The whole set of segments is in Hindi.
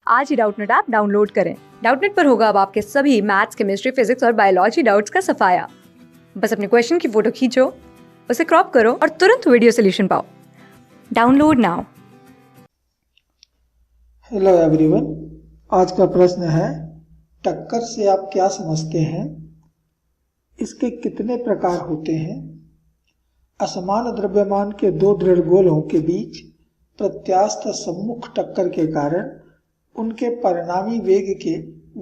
आज ही डाउटनेट ऐप डाउनलोड करें। डाउटनेट पर होगा अब आपके सभी मैथ्स, केमिस्ट्री, फिजिक्स और बायोलॉजी डाउट्स का सफाया। बस अपने क्वेश्चन की फोटो खींचो, उसे क्रॉप करो और तुरंत वीडियो सोल्यूशन पाओ। Download now. हेलो एवरीवन, आज का प्रश्न है टक्कर से आप क्या समझते हैं? इसके कितने प्रकार होते हैं? असमान द्रव्यमान के दो दृढ़ गोलों के बीच प्रत्यास्थ सम्मुख टक्कर के कारण उनके परिणामी वेग के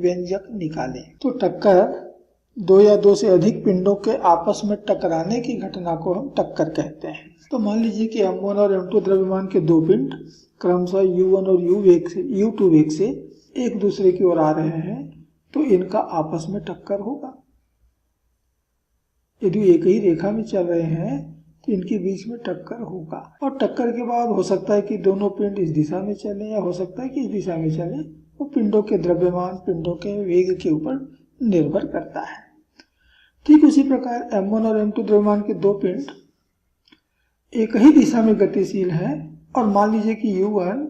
व्यंजक निकालें। तो टक्कर दो या दो से अधिक पिंडों के आपस में टकराने की घटना को हम टक्कर कहते हैं। तो मान लीजिए कि M1 और M2 द्रव्यमान के दो पिंड क्रमशः U1 और U2 वेग से एक दूसरे की ओर आ रहे हैं, तो इनका आपस में टक्कर होगा। यदि एक ही रेखा में चल रहे हैं तो इनके बीच में टक्कर होगा। और टक्कर के बाद हो सकता है कि दोनों पिंड इस दिशा में चले या हो सकता है कि इस दिशा में चले। वो पिंडों के द्रव्यमान, पिंडों के वेग के ऊपर निर्भर करता है। ठीक उसी प्रकार M1 और M2 द्रव्यमान के दो पिंड एक ही दिशा में गतिशील है और मान लीजिए कि U1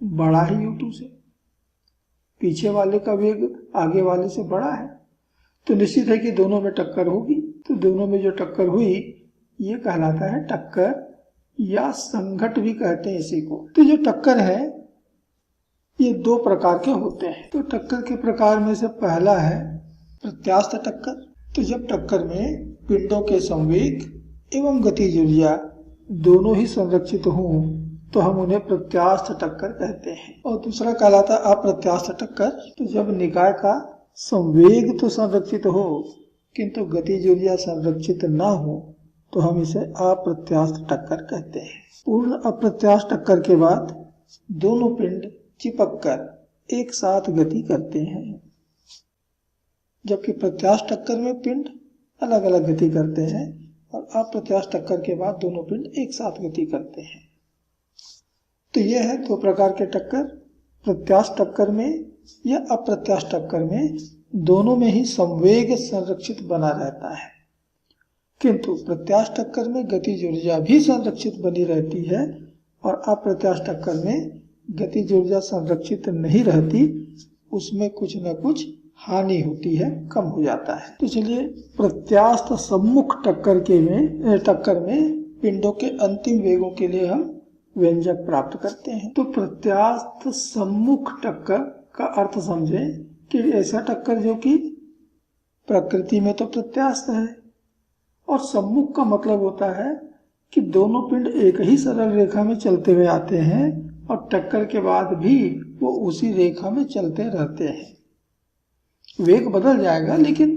बड़ा है U2 से, पीछे वाले का वेग आगे वाले से बड़ा है, तो निश्चित है कि दोनों में टक्कर होगी। तो दोनों में जो टक्कर हुई ये कहलाता है टक्कर, या संघट भी कहते हैं इसी को। तो जो टक्कर है ये दो प्रकार के होते हैं। तो टक्कर के प्रकार में से पहला है प्रत्यास्थ टक्कर। तो जब टक्कर में पिंडों के संवेग एवं गतिज ऊर्जा दोनों ही संरक्षित हों तो हम उन्हें प्रत्यास्थ टक्कर कहते हैं। और दूसरा कहलाता है अप्रत्यास्थ टक्कर। तो जब निकाय का संवेग तो संरक्षित हो किंतु गतिज ऊर्जा संरक्षित न हो तो हम इसे अप्रत्यास्थ टक्कर कहते हैं। पूर्ण अप्रत्यास्थ टक्कर के बाद दोनों पिंड चिपक कर एक साथ गति करते हैं, जबकि प्रत्यास्थ टक्कर में पिंड अलग अलग गति करते हैं और अप्रत्यास्थ टक्कर के बाद दोनों पिंड एक साथ गति करते हैं। तो यह है दो प्रकार के टक्कर। प्रत्यास्थ टक्कर में या अप्रत्यास्थ टक्कर में दोनों में ही संवेग संरक्षित बना रहता है, किंतु प्रत्यास्थ टक्कर में गतिज ऊर्जा भी संरक्षित बनी रहती है और अप्रत्यास्थ टक्कर में गतिज ऊर्जा संरक्षित नहीं रहती, उसमें कुछ न कुछ हानि होती है, कम हो जाता है। तो चलिए प्रत्यास्थ सम्मुख टक्कर में पिंडों के अंतिम वेगों के लिए हम व्यंजक प्राप्त करते हैं। तो प्रत्यास्थ सम्मुख टक्कर का अर्थ समझें कि ऐसा टक्कर जो कि प्रकृति में तो प्रत्यास्थ है और सम्मुख का मतलब होता है कि दोनों पिंड एक ही सरल रेखा में चलते हुए आते हैं और टक्कर के बाद भी वो उसी रेखा में चलते रहते हैं। वेग बदल जाएगा लेकिन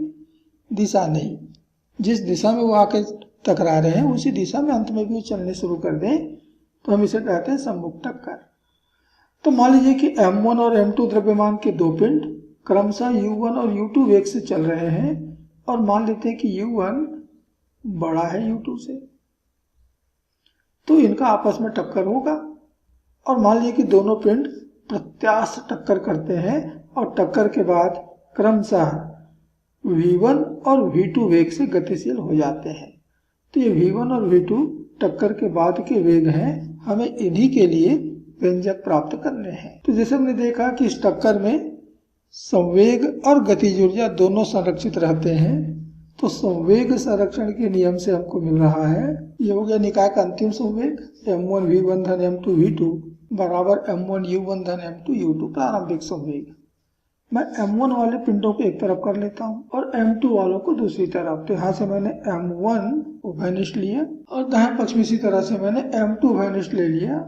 दिशा नहीं। जिस दिशा में वो आके टकरा रहे हैं उसी दिशा में अंत में भी चलने शुरू कर दें तो हम इसे कहते हैं सम्मुख टक्कर। तो मान लीजिए कि M1 और M2 द्रव्यमान के दो पिंड क्रमशः U1 और U2 वेग से चल रहे हैं और मान लेते हैं कि U1 बड़ा है U2 से, तो इनका आपस में टक्कर होगा। और मान लीजिए कि दोनों पिंड प्रत्यास्थ टक्कर करते हैं और टक्कर के बाद क्रमशः V1 और V2 वेग से गतिशील हो जाते हैं। तो ये V1 और V2 टक्कर के बाद के वेग हैं, हमें इन्हीं के लिए व्यंजक प्राप्त करने हैं। तो जैसे हमने देखा कि इस टक्कर में संवेग और गतिज ऊर्जा दोनों संरक्षित रहते हैं, तो संवेग संरक्षण के नियम से हमको मिल रहा है, ये हो गया निकाय का अंतिम संवेग M1 V1 धन M2 V2 बराबर M1 U1 धन M2 U2 प्रारंभिक संवेग। मैं M1 वाले पिंडों को एक तरफ कर लेता हूँ और M2 वालों को दूसरी तरफ। तो यहाँ से मैंने M1 उभयनिष्ठ लिया और दाहिने पक्ष में इसी तरह से मैंने M2 उभयनिष्ठ ले लिया,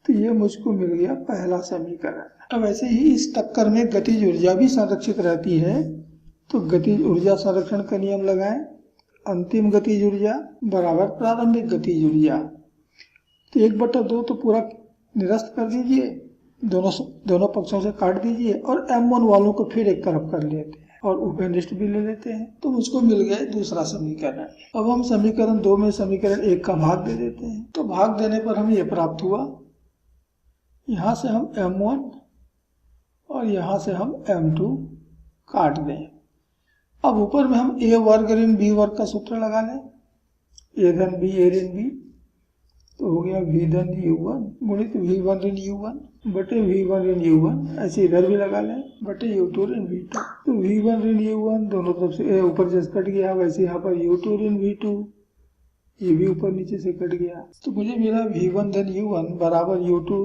तो ये मुझको मिल गया पहला समीकरण। अब ऐसे ही इस टक्कर में गतिज ऊर्जा भी संरक्षित रहती है, तो गतिज ऊर्जा संरक्षण का नियम लगाएं। अंतिम गतिज ऊर्जा बराबर प्रारंभिक गतिज ऊर्जा। तो 1/2 तो पूरा निरस्त कर दीजिए, दोनों पक्षों से काट दीजिए और M1 वालों को फिर एक तरफ कर लेते हैं और उभयनिष्ठ भी ले लेते हैं, तो मुझको मिल गया दूसरा समीकरण। अब हम समीकरण 2 में समीकरण 1 का भाग दे देते हैं। तो भाग देने पर हमें यह प्राप्त हुआ, यहाँ से हम M1 और यहाँ से हम M2 काट दें। अब ऊपर में हम A वर्ग ऋण B वर्ग का सूत्र लगा लें, A धन B A ऋण B। तो हो गया v धन u1 गुणित v1 ऋण u1 बटे v1 ऋण u1, ऐसे इधर भी लगा लें, बटे u2 ऋण v2। तो v1 ऋण u1 दोनों तरफ से ऊपर जैसे कट गया, वैसे यहाँ पर u2 ऋण v2, ये भी ऊपर नीचे से कट गया। तो मुझे मिला v1 धन u1 बराबर u2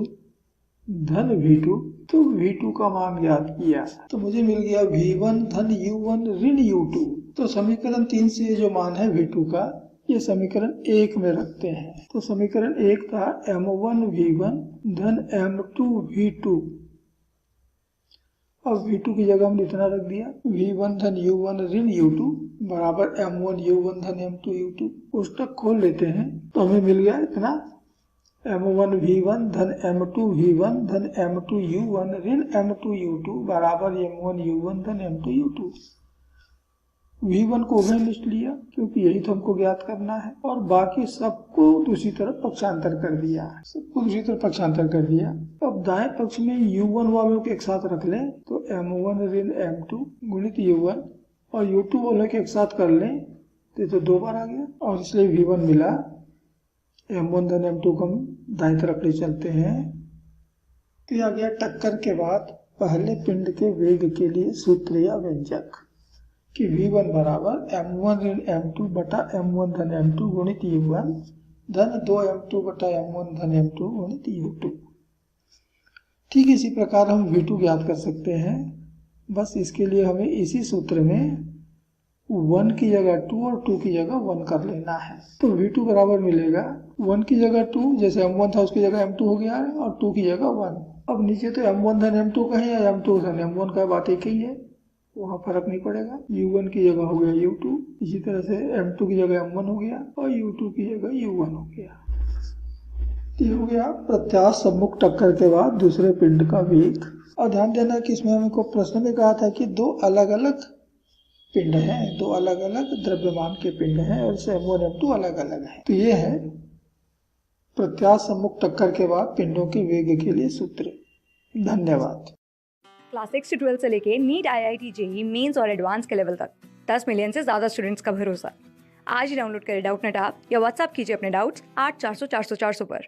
धन v2। तो v2 का मान ज्ञात किया, तो मुझे मिल गया v1 धन u1 ऋण u2। तो समीकरण 3 से जो मान है v2 का, ये समीकरण 1 में रखते हैं। तो समीकरण 1 था m1 v1 धन m2 v2। अब v2 की जगह हमने इतना रख दिया, v1 धन u1 ऋण u2 बराबर m1 u1 धन m2 u2। पुस्तक खोल लेते हैं तो हमें मिल गया इतना m1 v1 धन m2 v1 धन m2 u1 ऋण m2 u2 बराबर m1 u1 धन m2 u2। v1 को उभय निष्ठ लिया क्योंकि यही तो हमको ज्ञात करना है, और बाकी सबको दूसरी तरफ पक्षांतर कर दिया, सबको दूसरी तरफ पक्षांतर कर दिया। अब दाएं पक्ष में u1 वालों के एक साथ रख लें तो m1 ऋण m2 गुणित u1, और u2 वालों के एक साथ कर लें तो 2 बार आ गया, और इसलिए v1 मिला। m1 धन m2 को हम दाएं तरफ ले चलते हैं। तो आ गया टक्कर के बाद पहले पिंड के वेग के लिए सूत्र या व्यंजक कि v1 बराबर m1 ऋण m2 बटा m1 धन m2 गुणित u1 धन 2m2 बटा m1 धन m2 गुणित u2। ठीक इसी प्रकार हम v2 ज्ञात कर सकते हैं, बस इसके लिए हमें इसी सूत्र में 1 की जगह 2 और 2 की जगह 1 कर लेना है। तो v2 बराबर मिलेगा 1 की जगह 2, जैसे m1 था उसकी जगह m2 हो गया है, और 2 की जगह 1। अब नीचे तो m1 धन m2 का है या m2 धन m1 का, बात एक ही है, वहाँ फर्क नहीं पड़ेगा। u1 की जगह हो गया u2, इसी तरह से m2 की जगह m1 हो गया, और u2 की जगह u1 हो गया। ये हो गया प्रत्यास्थ सम्मुख टक्कर के बाद दूसरे पिंड का वेग। और ध्यान देना कि इसमें हमको प्रश्न में कहा था कि 2 अलग अलग पिंड हैं, 2 अलग अलग द्रव्यमान के पिंड हैं, और इसे m1 m2 अलग अलग है। तो ये है प्रत्यास्थ सम्मुख टक्कर के बाद पिंडों के वेग के लिए सूत्र। धन्यवाद। क्लास 6 से 12 से लेके नीट, IIT, जेईई मेंस और एडवांस के लेवल तक 10 मिलियन से ज़्यादा स्टूडेंट्स का भरोसा। आज ही डाउनलोड करें डाउटनेट ऐप या व्हाट्सएप कीजिए अपने डाउट्स 8400 400 400 पर।